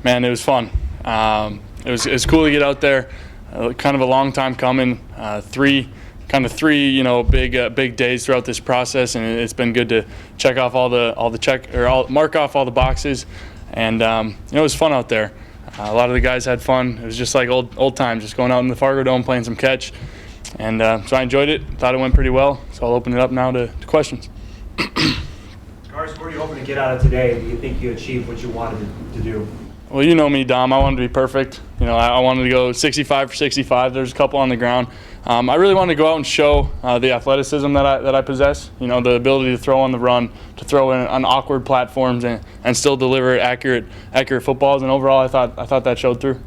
Man, it was fun. It was cool to get out there. Kind of a long time coming. Three big days throughout this process, and it's been good to check off mark off all the boxes, and it was fun out there. A lot of the guys had fun. It was just like old times, just going out in the Fargo Dome playing some catch, and so I enjoyed it. Thought it went pretty well. So I'll open it up now to questions. Carson, what are you hoping to get out of today? Do you think you achieved what you wanted to do? Well, you know me, Dom. I wanted to be perfect. I wanted to go 65 for 65. There's a couple on the ground. I really wanted to go out and show the athleticism that I possess. The ability to throw on the run, to throw in on awkward platforms, and still deliver accurate footballs. And overall, I thought that showed through.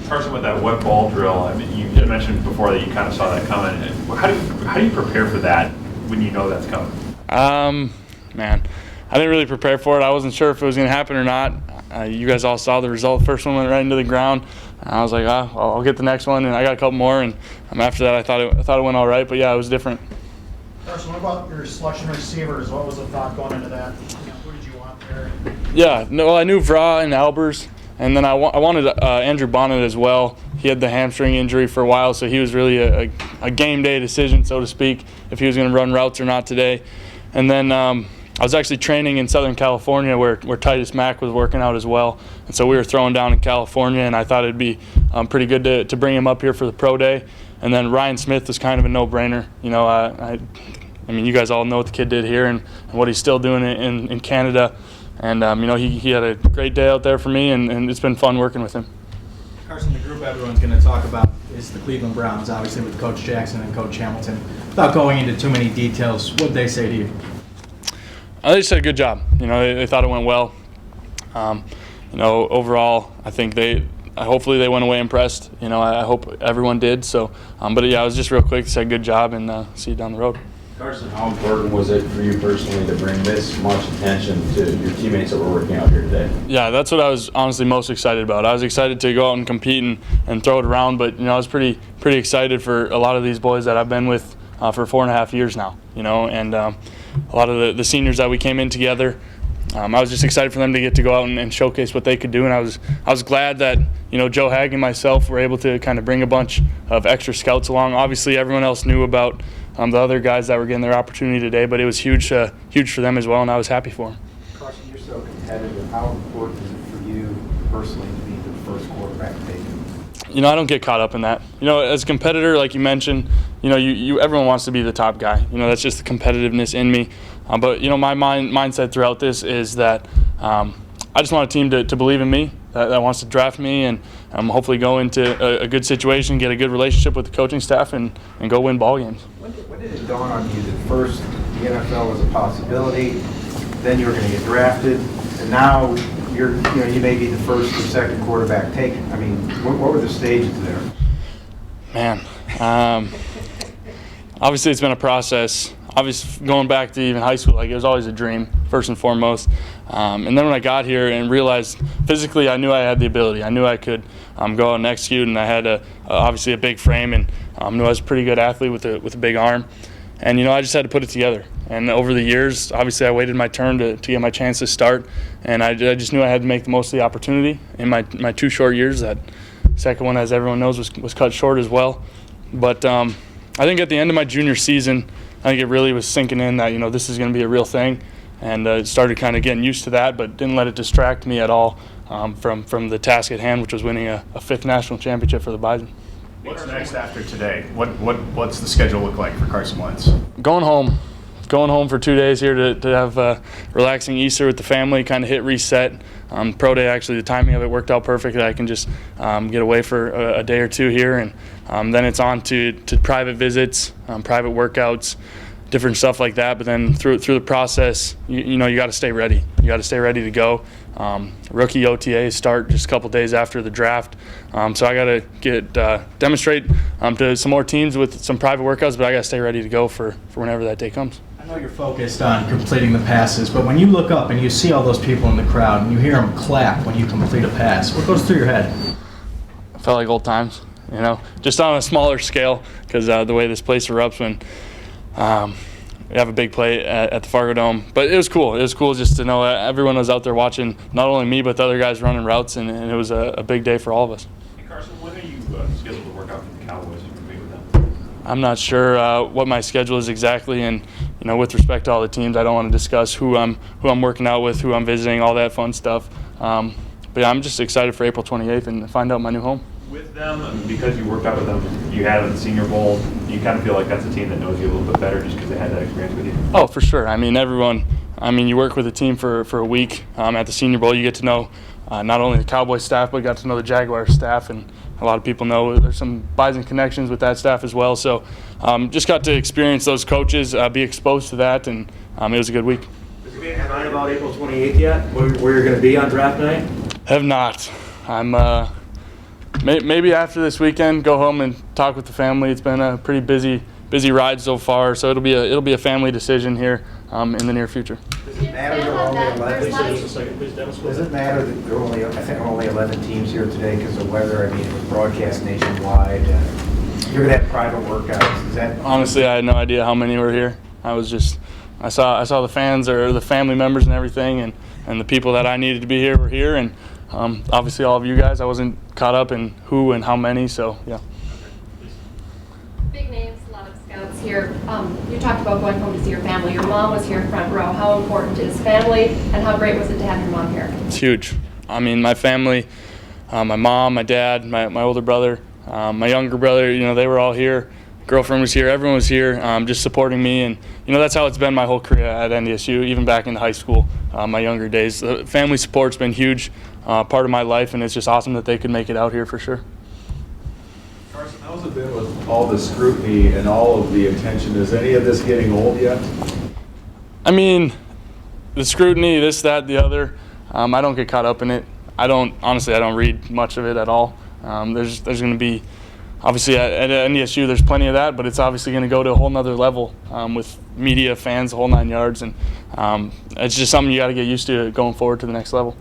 Carson, with that wet ball drill, I mean, you had mentioned before that you kind of saw that coming. How do you prepare for that when you know that's coming? Man, I didn't really prepare for it. I wasn't sure if it was going to happen or not. You guys all saw the result. First one went right into the ground. I was like, I'll get the next one, and I got a couple more. And after that, I thought it went all right. But yeah, it was different. Carson, what about your selection of receivers? What was the thought going into that? Who did you want there? Yeah, no, I knew Vra and Albers, and then I wanted Andrew Bonnet as well. He had the hamstring injury for a while, so he was really a game day decision, so to speak, if he was going to run routes or not today. And then I was actually training in Southern California where Titus Mack was working out as well. And so we were throwing down in California, and I thought it'd be pretty good to bring him up here for the pro day. And then Ryan Smith was kind of a no-brainer. I mean, you guys all know what the kid did here and what he's still doing in Canada. And, he had a great day out there for me, and it's been fun working with him. Carson, the group everyone's going to talk about is the Cleveland Browns, obviously with Coach Jackson and Coach Hamilton. Without going into too many details, what did they say to you? They just said a good job. They thought it went well. Overall, I think hopefully they went away impressed. I hope everyone did. So, but yeah, it was just real quick. They said good job, and see you down the road. Carson, how important was it for you personally to bring this much attention to your teammates that were working out here today? Yeah, that's what I was honestly most excited about. I was excited to go out and compete and throw it around, but I was pretty excited for a lot of these boys that I've been with for 4.5 years now. And a lot of the seniors that we came in together. I was just excited for them to get to go out and showcase what they could do, and I was glad that Joe Hag and myself were able to kind of bring a bunch of extra scouts along. Obviously, everyone else knew about the other guys that were getting their opportunity today, but it was huge for them as well, and I was happy for them. Carson, you're so competitive. How important is it for you personally to be the first quarterback taken? I don't get caught up in that. As a competitor, like you mentioned, everyone wants to be the top guy. That's just the competitiveness in me. But my mindset throughout this is that I just want a team to believe in me, that wants to draft me, and hopefully go into a good situation, get a good relationship with the coaching staff, and go win ball games. When did it dawn on you that first the NFL was a possibility, then you were going to get drafted, and now you may be the first or second quarterback taken? I mean, what were the stages there? Man, obviously it's been a process. Obviously, going back to even high school, it was always a dream, first and foremost. And then when I got here and realized physically I knew I had the ability. I knew I could go out and execute, and I had obviously a big frame, and knew I was a pretty good athlete with a big arm. And, I just had to put it together. And over the years, obviously I waited my turn to get my chance to start, and I just knew I had to make the most of the opportunity in my 2 short years. That second one, as everyone knows, was cut short as well. But I think at the end of my junior season, I think it really was sinking in that, this is going to be a real thing, and started kind of getting used to that, but didn't let it distract me at all from the task at hand, which was winning a 5th national championship for the Bison. What's next after today? What's the schedule look like for Carson Wentz? Going home for 2 days here to have a relaxing Easter with the family, kind of hit reset. Pro day, actually, the timing of it worked out perfect. I can just get away for a day or two here, and then it's on to private visits, private workouts, different stuff like that. But then through the process, you got to stay ready. You got to stay ready to go. Rookie OTAs start just a couple days after the draft, so I got to demonstrate to some more teams with some private workouts, but I got to stay ready to go for whenever that day comes. I know you're focused on completing the passes, but when you look up and you see all those people in the crowd and you hear them clap when you complete a pass, what goes through your head? I felt like old times, just on a smaller scale, because the way this place erupts when have a big play at the Fargo Dome. But it was cool. It was cool just to know everyone was out there watching, not only me, but the other guys running routes, and it was a big day for all of us. Hey Carson, when are you scheduled to work out for the Cowboys and meet with them? I'm not sure what my schedule is exactly, and with respect to all the teams, I don't want to discuss who I'm working out with, who I'm visiting, all that fun stuff. But yeah, I'm just excited for April 28th and find out my new home. With them, because you worked out with them, you had them at the Senior Bowl, you kind of feel like that's a team that knows you a little bit better just because they had that experience with you? Oh, for sure. You work with a team for a week. At the Senior Bowl, you get to know not only the Cowboys staff, but got to know the Jaguars staff, and a lot of people know there's some Bison connections with that staff as well. So just got to experience those coaches, be exposed to that, and it was a good week. Has you made your mind about April 28th yet, where you're going to be on draft night? Have not. I'm maybe after this weekend, go home and talk with the family. It's been a pretty busy ride so far, so it'll be a family decision here in the near future. Does it matter there are only 11? Does it matter that there are only, I think, only 11 teams here today because of weather? I mean, it was broadcast nationwide. You're gonna have private workouts. Is that honestly? I had no idea how many were here. I saw the fans or the family members and everything, and the people that I needed to be here were here, and obviously all of you guys. I wasn't caught up in who and how many, so yeah. Big names, a lot of scouts here. You talked about going home to see your family. Your mom was here front row. How important is family, and how great was it to have your mom here? It's huge. My family, my mom, my dad, my older brother, my younger brother, they were all here. Girlfriend was here. Everyone was here just supporting me, and that's how it's been my whole career at NDSU, even back in high school, my younger days. The family support's been huge part of my life, and it's just awesome that they could make it out here for sure. Carson, how's it been with all the scrutiny and all of the attention? Is any of this getting old yet? The scrutiny, this, that, the other, I don't get caught up in it. I don't read much of it at all. There's going to be, obviously at NDSU there's plenty of that, but it's obviously going to go to a whole nother level with media, fans, the whole 9 yards, and it's just something you got to get used to going forward to the next level.